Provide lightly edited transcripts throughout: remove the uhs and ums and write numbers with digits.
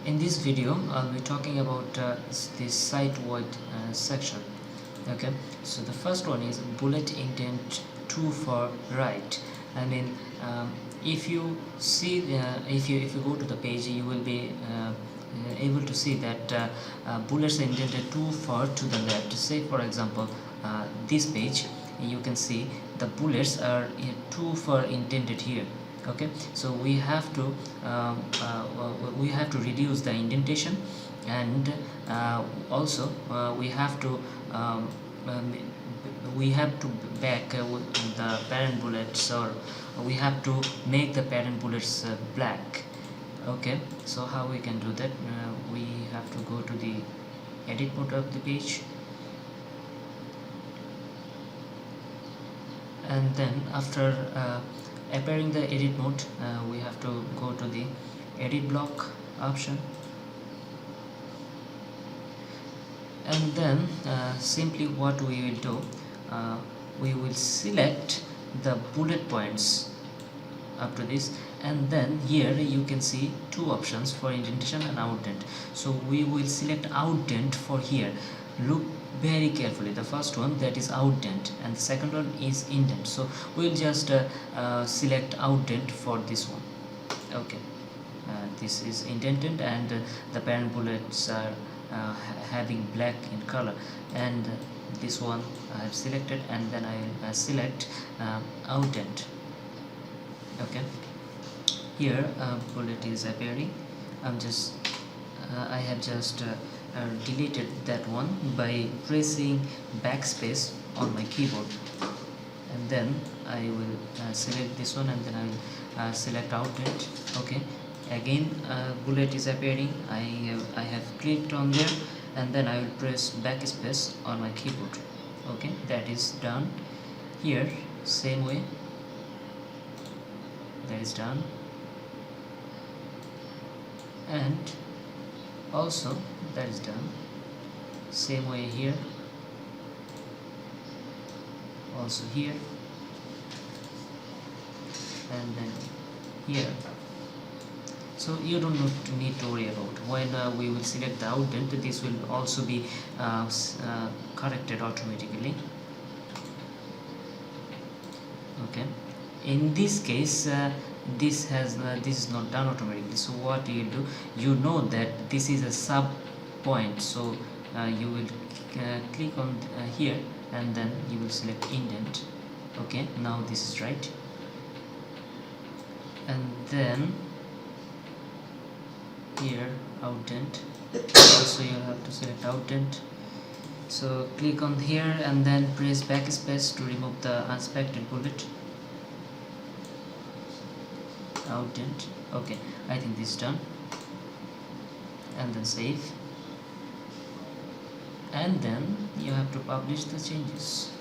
In this video I'll be talking about this site-wide section. Okay, so the first one is bullet indent too far right. I mean, if you see if you go to the page, you will be able to see that bullets are indented too far to the left. Say for example, this page, you can see the bullets are too far indented here. Okay, so we have to reduce the indentation, and also we have to back the parent bullets, or we have to make the parent bullets black. Okay, so how we can do that? We have to go to the edit mode of the page, and then after appearing the edit mode, we have to go to the edit block option, and then simply what we will do, we will select the bullet points up to this, and then here you can see two options for indentation and outdent. So we will select outdent for here. Look very carefully, the first one, that is outdent, and the second one is indent. So we'll just select outdent for this one. Okay, this is indented, and the parent bullets are having black in color, and this one I have selected, and then I select outdent. Okay, here bullet is appearing. I have just deleted that one by pressing backspace on my keyboard, and then I will select this one, and then I will select outlet. Okay, again bullet is appearing. I have clicked on there, and then I will press backspace on my keyboard. Okay, that is done. Here same way, that is done, and also that is done. Same way here, also here, and then here. So you don't need to worry about when we will select the outdent. This will also be corrected automatically. Okay, in this case this is not done automatically. So what you do, you know that this is a sub point, so you will click on here, and then you will select indent. Okay, now this is right, and then here outdent, also you have to select outdent. So click on here, and then press backspace to remove the unexpected bullet. Outdent. Okay, I think this is done, and then save, and then you have to publish the changes.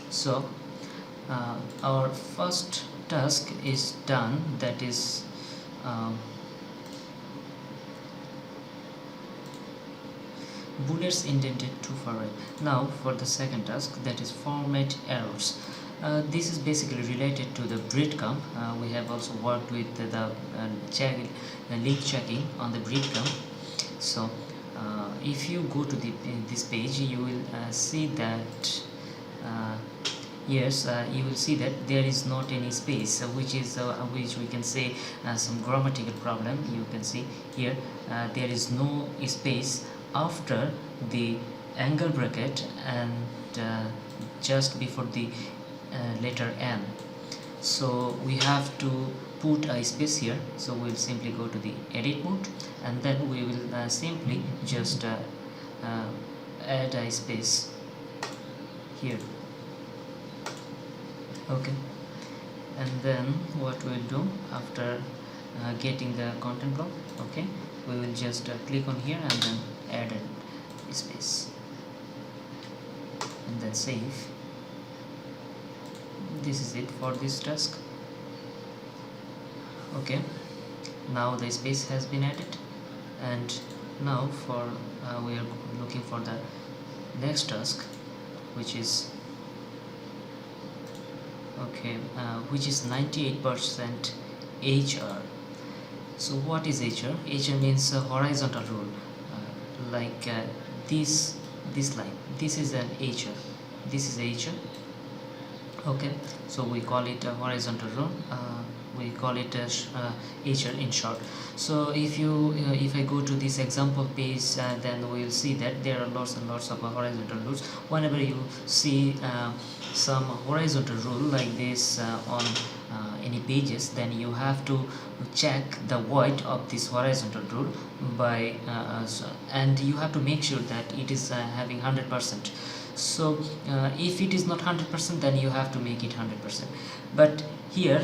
So our first task is done, that is bullets indented too far right. Now for the second task, that is format errors. This is basically related to the breadcrumb. We have also worked with the link checking on the breadcrumb. So if you go to this page, you will see that yes, you will see that there is not any space, which we can say some grammatical problem. You can see here there is no space after the angle bracket, and just before the letter N. So we have to put a space here. So we'll simply go to the edit mode, and then we will simply just add a space here. Okay, and then what we'll do after getting the content block, okay, we will just click on here, and then add a space, and then save. This is it for this task. Okay, now the space has been added, and now for we are looking for the next task, which is okay, which is 98% HR. So what is HR? HR means a horizontal rule, like this line. This is an HR. This is HR. Okay, so we call it a horizontal rule. We call it a HR in short. So if I go to this example page, then we will see that there are lots and lots of horizontal rules. Whenever you see some horizontal rule like this on any pages, then you have to check the void of this horizontal rule by and you have to make sure that it is having 100%. So if it is not 100%, then you have to make it 100%. But here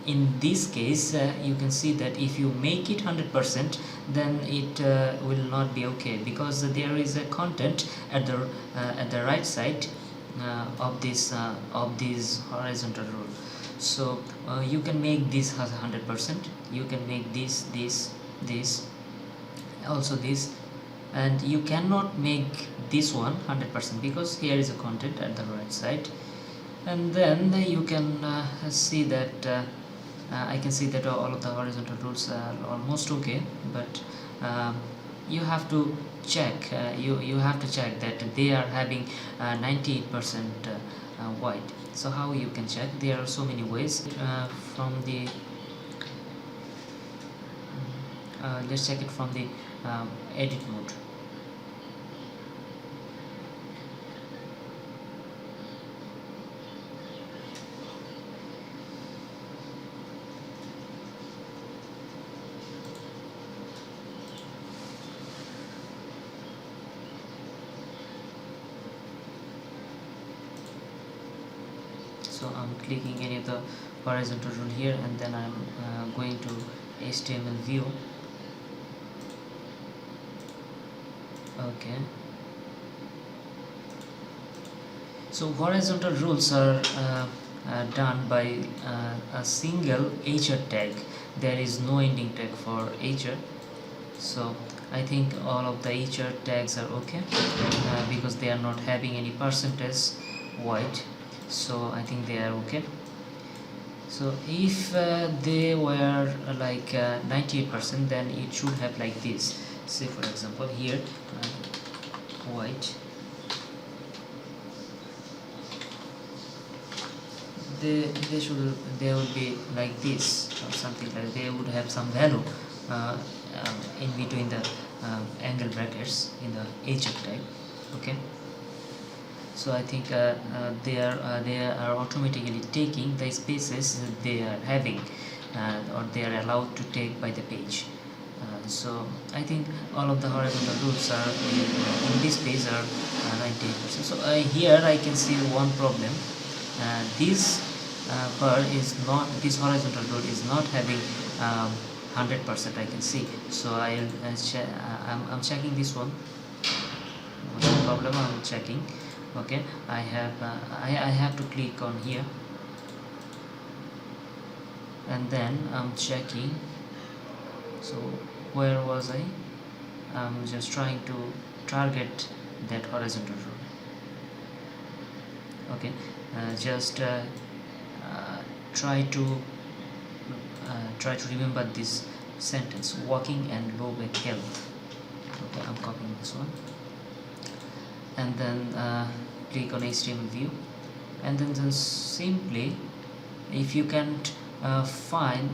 in this case you can see that if you make it 100%, then it will not be okay, because there is a content at the right side of this horizontal rule. So you can make this as 100%, you can make this also this, and you cannot make this one 100% because here is a content at the right side. And then you can see that I can see that all of the horizontal rules are almost okay, but you have to check you have to check that they are having 98% white. So how you can check? There are so many ways. From the let's check it from the edit mode. So I'm clicking any of the horizontal rule here, and then I'm going to HTML view. Okay, so horizontal rules are done by a single HR tag. There is no ending tag for HR. So I think all of the HR tags are okay because they are not having any percentage white. So I think they are okay. So if they were like 98%, then it should have like this. Say for example here white, they would be like this or something like they would have some value in between the angle brackets in the HR tag. Okay, so I think they are automatically taking the spaces that they are having or they are allowed to take by the page. So I think all of the horizontal rules are in this page are 98%. So here I can see one problem. This bar is not, this horizontal rule is not having 100%. I can see. So I'm checking this one. No problem. I'm checking. Okay, I have to click on here, and then I'm checking. So where was I? I'm just trying to target that horizontal rule. Okay, just try to remember this sentence: walking and low back health. Okay, I'm copying this one, and then click on HTML view, and then just simply, if you can't find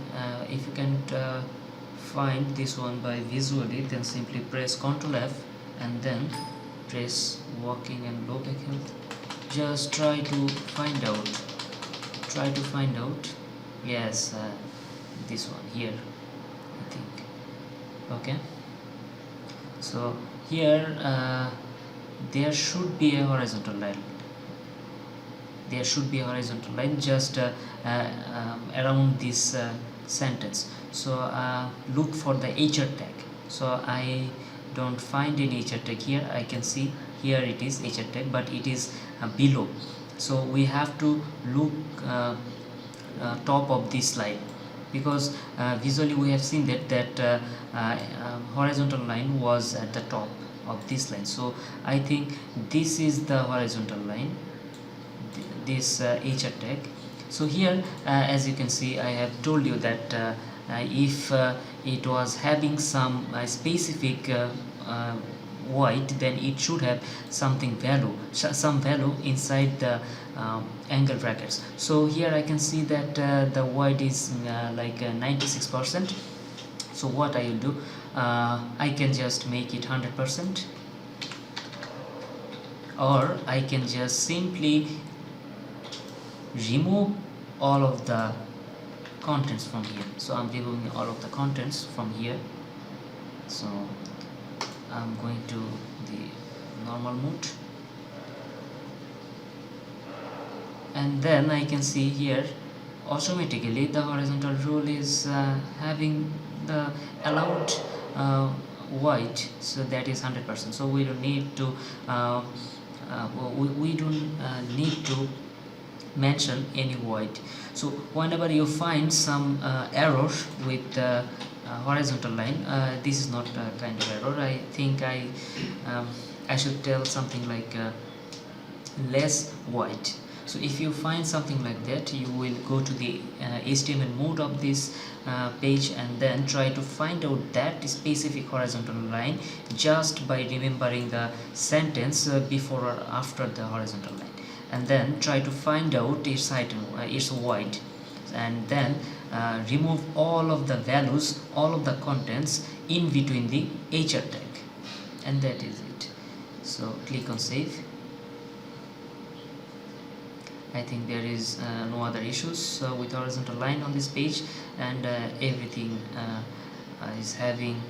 this one by visually, then simply press Ctrl F and then press walking and low back health. Just try to find out. Yes, this one here, I think. Okay, so here there should be a horizontal line. There should be a horizontal line just around this sentence. So look for the HR tag. So I don't find any HR tag here. I can see here it is HR tag, but it is below. So we have to look top of this line, because visually we have seen that horizontal line was at the top of this line. So I think this is the horizontal line, this HR tag. So here, as you can see, I have told you that if it was having some specific void, then it should have some value inside the angle brackets. So here I can see that the void is like 96%. So what I will do, I can just make it 100%, or I can just simply remove all of the contents from here. So I'm removing all of the contents from here. So I'm going to the normal mode, and then I can see here automatically the horizontal rule is having the allowed white, so that is 100%. So we don't need to we don't need to mention any void. So whenever you find some error with the horizontal line, this is not a kind of error. I think I should tell something like less void. So if you find something like that, you will go to the HTML mode of this page, and then try to find out that specific horizontal line just by remembering the sentence before or after the horizontal line, and then try to find out its item, its void, and then remove all of the values, all of the contents in between the HR tag, and that is it. So click on save. I think there is no other issues with horizontal line on this page, and everything is having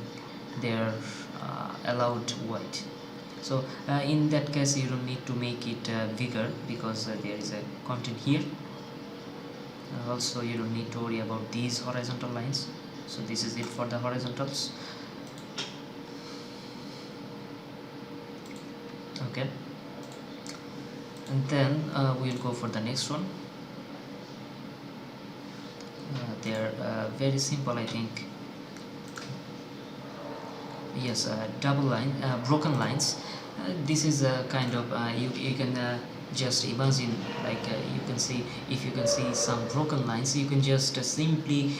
their allowed white. So in that case, you don't need to make it bigger, because there is a content here. Also, you don't need to worry about these horizontal lines. So this is it for the horizontals. Okay, and then we'll go for the next one. They're very simple, I think. Yes, double line, broken lines. This is a kind of you can just imagine, like you can see, if you can see some broken lines, you can just simply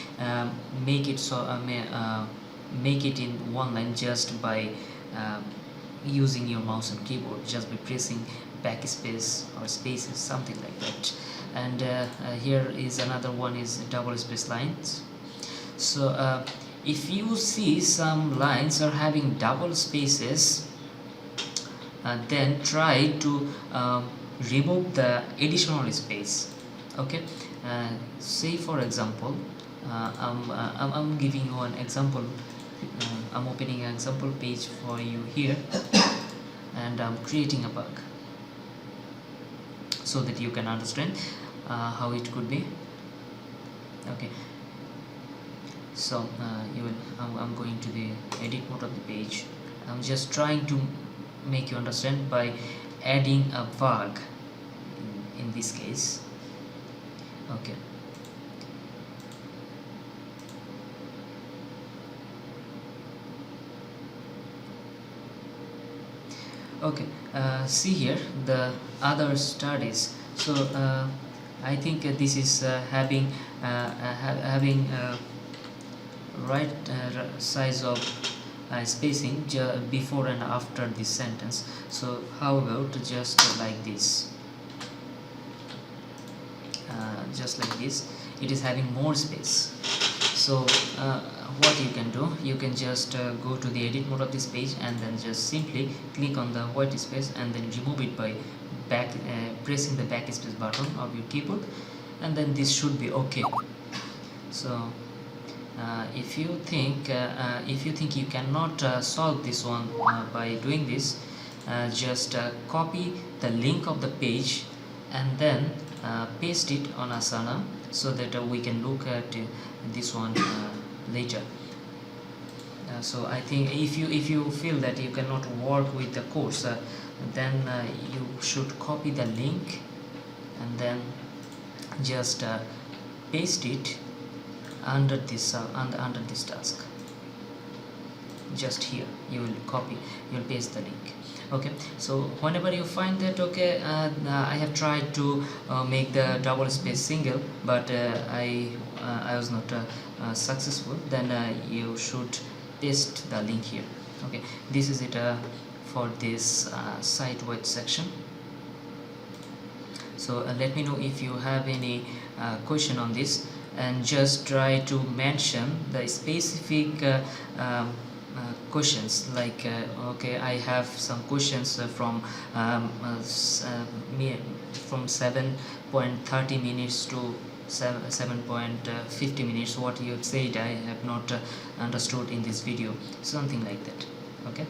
make it so make it in one line just by using your mouse and keyboard, just by pressing backspace or spaces, something like that. And here is another one, is double space lines. So if you see some lines are having double spaces, then try to remove the additional space. Okay, say for example, I'm giving you an example. I'm opening an example page for you here, and I'm creating a bug so that you can understand how it could be. Okay, so I'm going to the edit mode of the page. I'm just trying to make you understand by adding a bug in this case. Okay, okay, see here the other studies. So I think this is having right size of spacing before and after this sentence. So how about just like this, just like this, it is having more space. So what you can do, you can just go to the edit mode of this page, and then just simply click on the white space, and then remove it by pressing the backspace button of your keyboard, and then this should be okay. So if you think you cannot solve this one by doing this, just copy the link of the page, and then paste it on Asana, so that we can look at this one later. So I think if you feel that you cannot work with the course, then you should copy the link, and then just paste it under this task. just here you will copy, you'll paste the link. Okay, so whenever you find that, okay, I have tried to make the double space single, but I was not successful, then you should paste the link here. Okay, this is it for this site width section. So let me know if you have any question on this, and just try to mention the specific questions, like okay, I have some questions from 7.30 minutes to 7.50 minutes. What you have said I have not understood in this video, something like that. Okay,